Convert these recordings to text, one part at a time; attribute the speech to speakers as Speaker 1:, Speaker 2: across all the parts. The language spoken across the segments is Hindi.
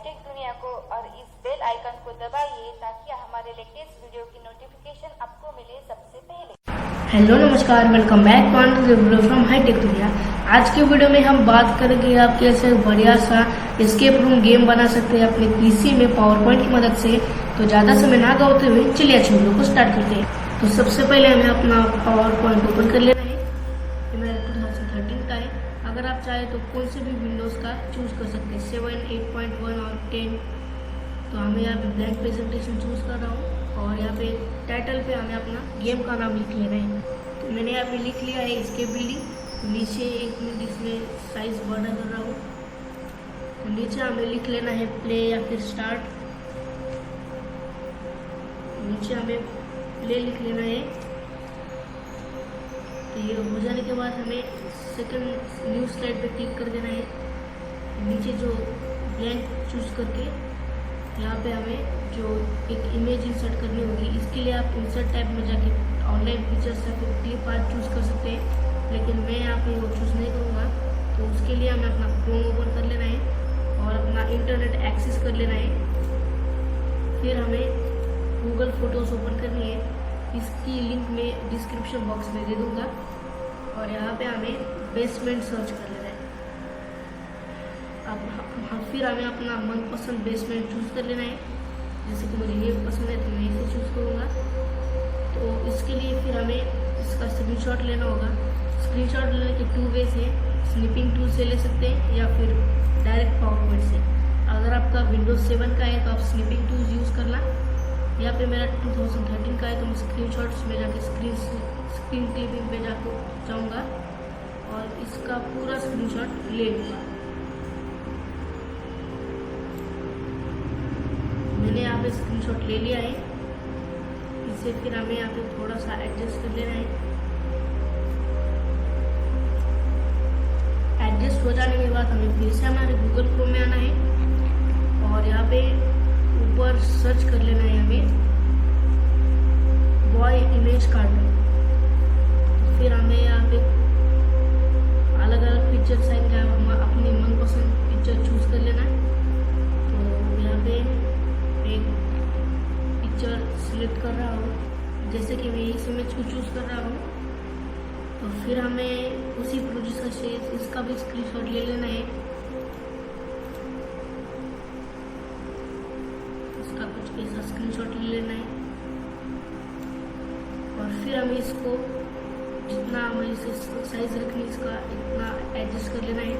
Speaker 1: हाईटेक दुनिया को और इस बेल आइकन को दबाइए ताकि हमारे लेटेस्ट वीडियो की नोटिफिकेशन आपको मिले सबसे पहले।
Speaker 2: हेलो नमस्कार, welcome back to another video from hitech Duniya. आज की वीडियो में हम बात करेंगे आप कैसे बढ़िया सा एस्केप रूम गेम बना सकते हैं अपने पीसी में पावर पॉइंट की मदद से। तो ज्यादा समय ना गवाते हुए चलिए अच्छी वीडियो को स्टार्ट करते हैं। तो सबसे पहले हमें अपना पावर पॉइंट ओपन कर लेना है। ये मेरा 2013 का है। अगर आप चाहे तो कौन से भी विंडोज का चूज कर सकते हैं, 7, 8.1 और 10। तो हमें यहाँ पे ब्लैंक प्रेजेंटेशन चूज कर रहा हूँ और यहाँ पे टाइटल पे हमें अपना गेम का नाम लिख लेना है। तो मैंने यहाँ पे लिख लिया है एस्केप बिल्डिंग। नीचे 1 मिनट इसमें साइज बड़ा कर रहा हूँ। तो नीचे हमें लिख लेना है प्ले या फिर स्टार्ट। नीचे हमें प्ले लिख लेना है। तो ये हो जाने के बाद हमें सेकंड न्यू स्लाइड पे क्लिक कर देना है। नीचे जो ब्लैंक चूज करके यहाँ पे हमें जो एक इमेज इंसर्ट करनी होगी, इसके लिए आप इंसर्ट टैब में जाके ऑनलाइन फीचर्स या फिर क्लिप आर्ट चूज कर सकते हैं, लेकिन मैं यहाँ पे वो चूज नहीं करूँगा। तो उसके लिए हमें अपना क्रोम ओपन कर लेना है और अपना इंटरनेट एक्सेस कर लेना है। फिर हमें गूगल फोटोज ओपन करनी है। इसकी लिंक मैं डिस्क्रिप्शन बॉक्स में दे दूँगा। और यहाँ पे हमें बेसमेंट सर्च कर लेना है। अब फिर हमें अपना मनपसंद बेसमेंट चूज कर लेना है। जैसे कि मुझे ये पसंद है तो मैं इसे चूज करूँगा। तो इसके लिए फिर हमें इसका स्क्रीनशॉट लेना होगा। स्क्रीनशॉट लेने के 2 वेज है, स्निपिंग टूल से ले सकते हैं या फिर डायरेक्ट पावर पॉइंट से। अगर आपका विंडोज 7 का है तो आप स्निपिंग टूल यूज़ करना। यहाँ पे मेरा 2013 का है तो मैं स्क्रीनशॉट्स में जाके स्क्रीन क्लिपिंग पे जाऊँगा और इसका पूरा स्क्रीनशॉट ले लूँगा। मैंने यहाँ पे स्क्रीनशॉट ले लिया है। इसे फिर हमें यहाँ पे थोड़ा सा एडजस्ट कर लेना है। एडजस्ट हो जाने के बाद हमें फिर से हमारे गूगल क्रोम में आना है और यहाँ पे ऊपर सर्च कर लेना है हमें बॉय इमेज कार्टून। फिर हमें यहाँ पे अलग अलग पिक्चर्स आएंगे, हम अपनी मनपसंद पिक्चर चूज कर लेना है। तो यहाँ पे एक पिक्चर सिलेक्ट कर रहा हूँ, जैसे कि मैं इस इमेज को चूज कर रहा हूँ। तो फिर हमें उसी प्रोड्यूसर से इसका भी स्क्रीनशॉट ले लेना है। इसका कुछ ऐसा स्क्रीनशॉट ले लेना है और फिर हमें इसको जितना हमें इसे साइज रखनी इसका इतना एडजस्ट कर लेना है।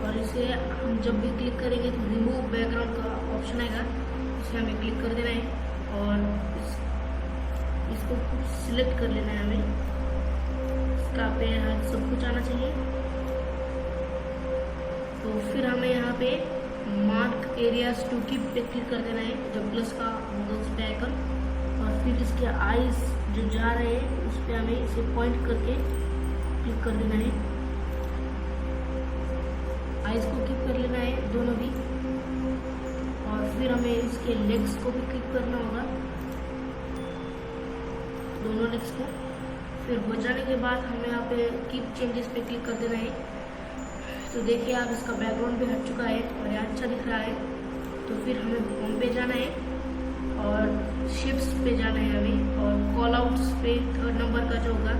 Speaker 2: और इसे हम जब भी क्लिक करेंगे तो रिमूव बैकग्राउंड का ऑप्शन आएगा, इसे हमें क्लिक कर देना है और इसको सिलेक्ट कर लेना है। हमें इसका पे सब कुछ आना चाहिए। तो फिर हमें यहाँ पे मार्क एरियाज टू कीप पे क्लिक कर देना है, जब प्लस का होगा उस पे आइकन। और फिर इसके आईज जो जा रहे हैं उस पर हमें इसे पॉइंट करके क्लिक कर देना है। आईज को क्लिक कर लेना है दोनों भी। और फिर हमें इसके लेग्स को भी क्लिक करना होगा, दोनों लेग्स को। फिर हो जाने के बाद हमें यहाँ पे कीप चेंजेस पे क्लिक कर देना है। तो देखिए आप इसका बैकग्राउंड भी हट चुका है और ये अच्छा दिख रहा है। तो फिर हमें होम पे जाना है और शिप्स पे जाना है हमें, और कॉल आउट्स पे 3rd नंबर का जो होगा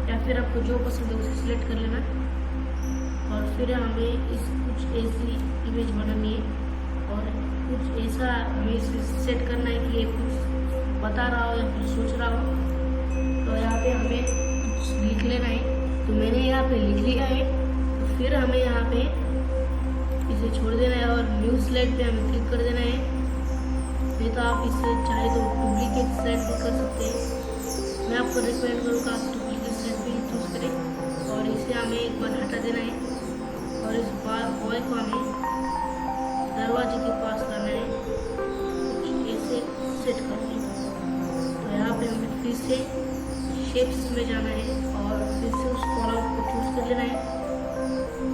Speaker 2: या फिर आपको जो पसंद है उसे सिलेक्ट कर लेना। और फिर हमें इस कुछ ऐसी इमेज बनानी है और कुछ ऐसा हमें इसे सेट करना है कि ये कुछ बता रहा हो या फिर सोच रहा हो। तो यहाँ पे हमें कुछ लिख लेना है। तो मैंने यहाँ पे लिख लिया है। तो फिर हमें यहाँ पे इसे छोड़ देना है और न्यू स्लाइड पे हमें क्लिक कर देना है। नहीं तो आप इसे चाहे तो डुप्लीकेट स्लाइड भी कर सकते हैं। मैं आपको रिकमेंड करूँगा आप डुप्लीकेट स्लाइड भी चूज करें। और इसे हमें एक बार हटा देना है और इस बॉय को हमें दरवाजे के पास लाना है, कुछ ऐसे सेट करके। तो यहाँ पे हमें फिर से शेप्स में जाना है और फिर से उस कॉल आउट को चूज कर लेना है।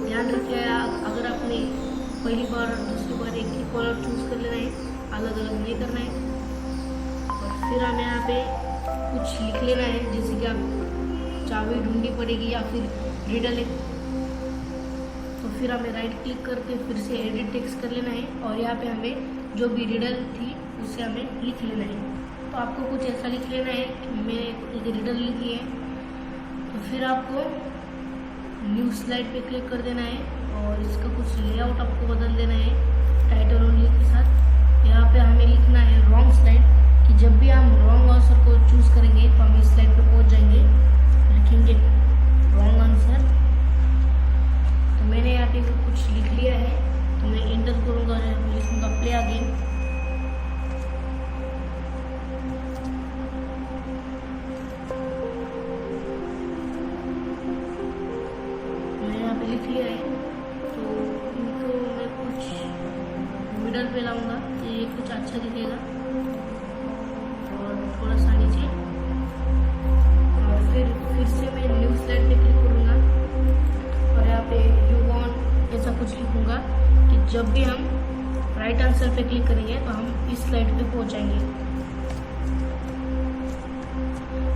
Speaker 2: ध्यान रखिए अगर आपने पहली बार और दूसरी बार एक ही कॉल आउट चूज कर लेना है, अलग अलग नहीं करना है। और फिर हमें यहाँ पे कुछ लिख लेना है, जैसे कि आप चाबी ढूंढनी पड़ेगी या फिर रिडल है। तो फिर हमें राइट क्लिक करके फिर से एडिट टेक्स्ट कर लेना है और यहाँ पे हमें जो भी रिडल थी उसे हमें लिख लेना है। तो आपको कुछ ऐसा लिख लेना है कि मैंने एक रिडल लिखी है। तो फिर आपको न्यू स्लाइड पे क्लिक कर देना है और इसका कुछ लेआउट आपको बदल देना है टाइटल ओनली के साथ। यहाँ पे हमें लिखना है रॉन्ग स्लाइड, कि जब भी हम रॉन्ग आंसर को चूज करेंगे तो हम इस स्लाइड पे पहुंच जाएंगे, लिखेंगे रॉन्ग आंसर। तो मैंने यहाँ पे कुछ लिख लिया है, तो मैं एंटर करूँगा और लिखूँगा प्ले अगेन। मैंने यहाँ पे लिख लिया है, तो इनको मैं कुछ मिडल पे लाऊंगा तो ये कुछ अच्छा दिखेगा और थोड़ा सा नीचे। और फिर से मैं न्यू स्लाइड पे क्लिक करूँगा और यहाँ पे यू वांट ऐसा कुछ लिखूँगा कि जब भी हम राइट आंसर पे क्लिक करेंगे तो हम इस स्लाइड पे पहुँच जाएंगे।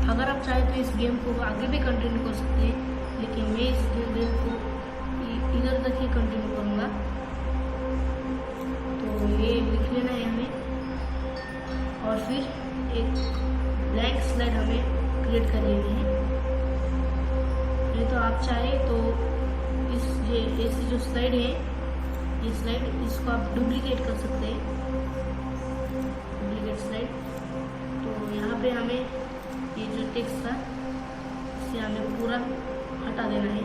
Speaker 2: अगर आप चाहें तो इस गेम को आगे भी कंटिन्यू कर सकते हैं, लेकिन मैं इस गेम को इधर तक ही कंटिन्यू करूँगा। तो ये लिख लेना है हमें और फिर एक ब्लैंक स्लाइड हमें क्रिएट कर लेनी है। नहीं तो आप चाहे तो ऐसी जो स्लाइड है, ये स्लाइड इसको आप डुप्लीकेट कर सकते हैं, डुप्लीकेट स्लाइड। तो यहाँ पे हमें ये जो टेक्स्ट था इसे हमें पूरा हटा देना है।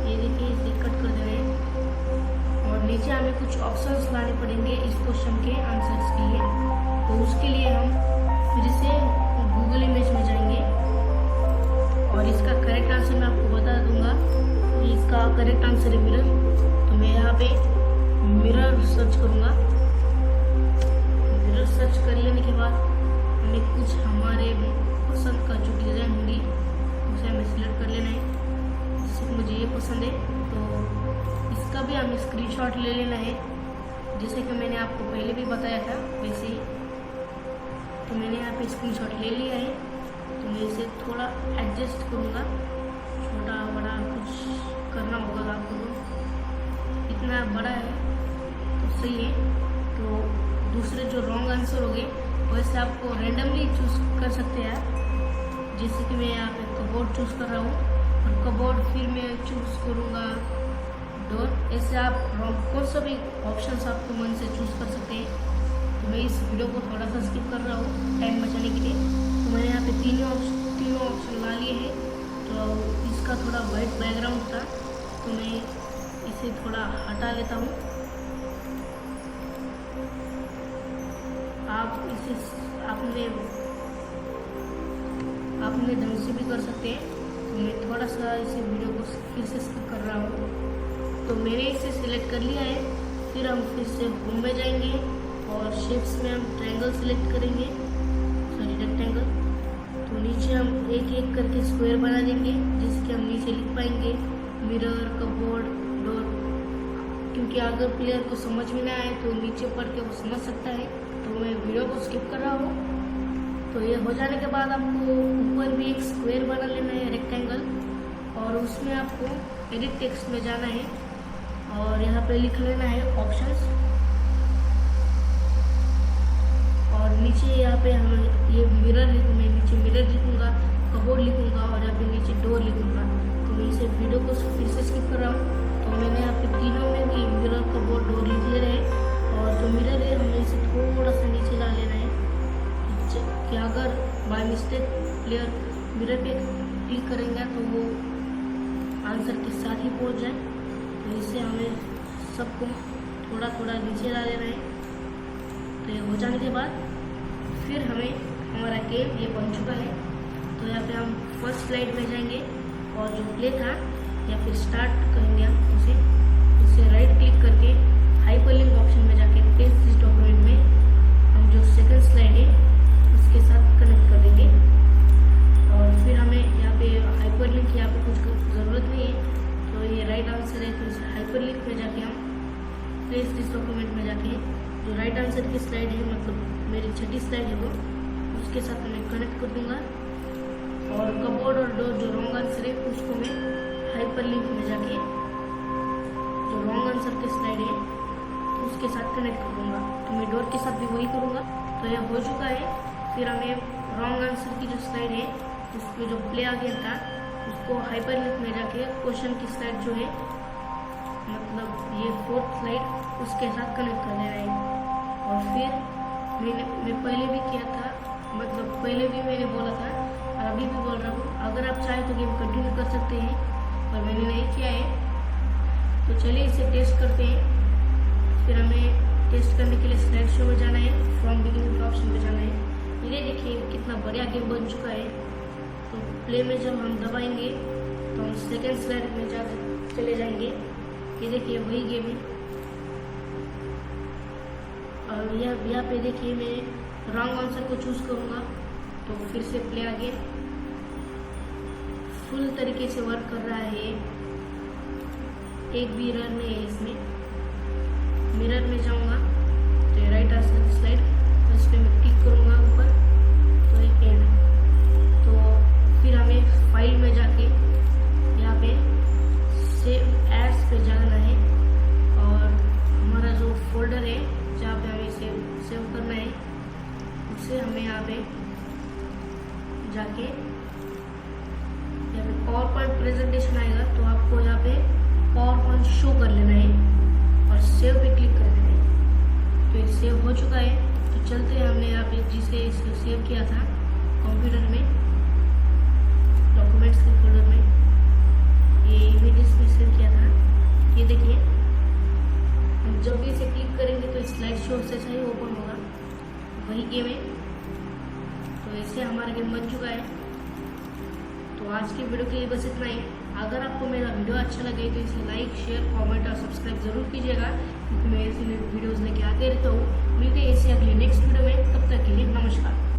Speaker 2: ये देखिए, इसे कट कर देना है और नीचे हमें कुछ ऑप्शंस लाने पड़ेंगे इस क्वेश्चन के आंसर्स के लिए। तो उसके लिए हम फिर से गूगल इमेज में जाएंगे और इसका करेक्ट आंसर मैं आपको बता दूंगा। इसका करेक्ट आंसर है मिरर। तो मैं यहाँ पे मिरर सर्च करूँगा। मिरर सर्च कर लेने के बाद हमें कुछ हमारे पसंद का जो डिज़ाइन होगी उसे हमें सिलेक्ट कर लेना है। जैसे मुझे ये पसंद है तो इसका भी हमें स्क्रीनशॉट ले लेना है, जैसे कि मैंने आपको पहले भी बताया था वैसे ही। तो मैंने यहाँ पे स्क्रीनशॉट ले लिया है, तो मैं इसे थोड़ा एडजस्ट करूँगा, छोटा बड़ा कुछ करना होगा आपको। तो इतना बड़ा है तो सही है। तो दूसरे जो रॉन्ग आंसर हो गए वैसे आपको रैंडमली चूज कर सकते हैं। जैसे कि मैं यहाँ पे कबोर्ड चूज कर रहा हूँ और कबोर्ड फिर मैं चूज करूँगा डोर। ऐसे आप कौन सा भी ऑप्शन आपको मन से चूज कर सकते हैं। तो मैं इस वीडियो को थोड़ा सा स्किप कर रहा हूँ टाइम बचाने के लिए। तो मैंने यहाँ पे तीनों ऑप्शन ला लिए हैं। तो इसका थोड़ा वाइट बैकग्राउंड था तो मैं इसे थोड़ा हटा लेता हूँ। आप इसे अपने ढंग से भी कर सकते हैं। तो मैं थोड़ा सा इसे वीडियो को फिर से स्किप कर रहा हूँ। तो मैंने इसे सिलेक्ट कर लिया है। फिर हम फिर से होम में जाएंगे और शेप्स में हम ट्रायंगल सिलेक्ट करेंगे, सॉरी रेक्टेंगल। तो नीचे हम एक एक करके स्क्वायर बना देंगे, जिसके हम नीचे लिख पाएंगे मिरर, कबोर्ड, डोर। क्योंकि अगर प्लेयर को समझ में ना आए तो नीचे पढ़ के वो समझ सकता है। तो मैं वीडियो को स्किप कर रहा हूँ। तो ये हो जाने के बाद आपको ऊपर भी एक स्क्वायर बना लेना है, रेक्टेंगल, और उसमें आपको एडिट टेक्स्ट में जाना है और यहाँ पे लिख लेना है ऑप्शंस। और नीचे यहाँ पे हम ये मिरर है तो मैं नीचे मिरर लिखूंगा, कबोर्ड लिखूंगा और यहाँ पे नीचे डोर लिखूंगा। तो मैं इसे वीडियो को फिर से स्किप कर रहा हूँ। तो मैंने यहाँ पे तीनों में भी मिरर, कबोर्ड, डोर लिख ले रहे हैं। और जो मिरर है हमें इसे थोड़ा सा नीचे ला लेना है कि अगर बाय मिस्टेक प्लेयर मिरर पे क्लिक करेंगे तो वो आंसर के साथ ही पहुँच जाए। तो इससे हमें सबको थोड़ा थोड़ा नीचे ला लेना है। तो ये हो जाने के बाद फिर हमारा गेम ये बन चुका है। तो यहाँ पे हम फर्स्ट स्लाइड में जाएंगे और जो प्ले था या फिर स्टार्ट करेंगे हम उसे राइट क्लिक करके हाइपरलिंक ऑप्शन में जाके पेस्ट दिस डॉक्यूमेंट में हम जो सेकंड स्लाइड है उसके साथ कनेक्ट कर देंगे। और फिर हमें यहाँ पे हाइपरलिंक यहाँ पे कुछ ज़रूरत नहीं है, तो ये राइट आंसर है। तो इस हाइपरलिंक में जाके हम पेस्ट दिस डॉक्यूमेंट में जाके जो राइट आंसर की स्लाइड है, मतलब मेरी छठी स्लाइड है वो, उसके साथ मैं कनेक्ट कर दूंगा। और कपबोर्ड और डोर जो रॉन्ग आंसर है उसको मैं हाइपरलिंक में जाके जो रॉन्ग आंसर के स्लाइड है उसके साथ कनेक्ट कर दूंगा। तो मैं डोर के साथ भी वही करूंगा। तो यह हो चुका है। फिर हमें रॉन्ग आंसर की जो स्लाइड है उसमें जो प्ले आ गया था उसको हाइपरलिंक में जाके क्वेश्चन की स्लाइड जो है मतलब ये फोर्थ स्लाइड उसके साथ कनेक्ट कर देना है। और फिर मैं पहले भी किया था, मतलब पहले भी मैंने बोला था और अभी भी बोल रहा हूँ, अगर आप चाहें तो गेम कंटिन्यू कर सकते हैं, पर मैंने नहीं किया है। तो चलिए इसे टेस्ट करते हैं। फिर हमें टेस्ट करने के लिए स्लाइड शो में जाना है, फ्रॉम बिगिनिंग ऑप्शन पे जाना है। ये देखिए कितना बढ़िया गेम बन चुका है। तो प्ले में जब हम दबाएंगे तो हम सेकेंड स्लाइड में जा चले जाएंगे। ये देखिए वही गेम है। और यहाँ पे देखिए मैं रॉन्ग आंसर को चूज करूँगा तो फिर से प्ले आ गया। फुल तरीके से वर्क कर रहा है ये, एक भी एरर नहीं है इसमें। मिरर में जाऊँगा तो राइट आंसर की स्लाइड, तो इस पर मैं क्लिक करूँगा ऊपर तो एक एंड। तो फिर हमें फाइल में जाके यहाँ पे सेव एज पे जाना है और हमारा जो फोल्डर है जहाँ पे हमें सेव करना है उसे हमें यहाँ पे जाके यहाँ पे पावर पॉइंट प्रेजेंटेशन आएगा तो आपको यहाँ पे पावर पॉइंट शो कर लेना है और सेव पे क्लिक कर देना है। तो ये सेव हो चुका है। तो चलते हैं, हमने यहाँ पे जिसे इसको सेव किया था कंप्यूटर में डॉक्यूमेंट्स के फोल्डर में, ये इमेजेस में सेव किया था। ये देखिए हम जब भी इसे क्लिक करेंगे तो स्लाइड शो से ही ओपन होगा, वही गेम है। तो ऐसे हमारा गेम बन चुका है। तो आज की वीडियो के लिए बस इतना ही। अगर आपको मेरा वीडियो अच्छा लगे तो इसे लाइक, शेयर, कमेंट और सब्सक्राइब जरूर कीजिएगा, क्योंकि मैं ऐसी वीडियोस लेके आते रहता हूँ। मिलते हैं ऐसे अगले नेक्स्ट वीडियो में। तब तक के लिए नमस्कार।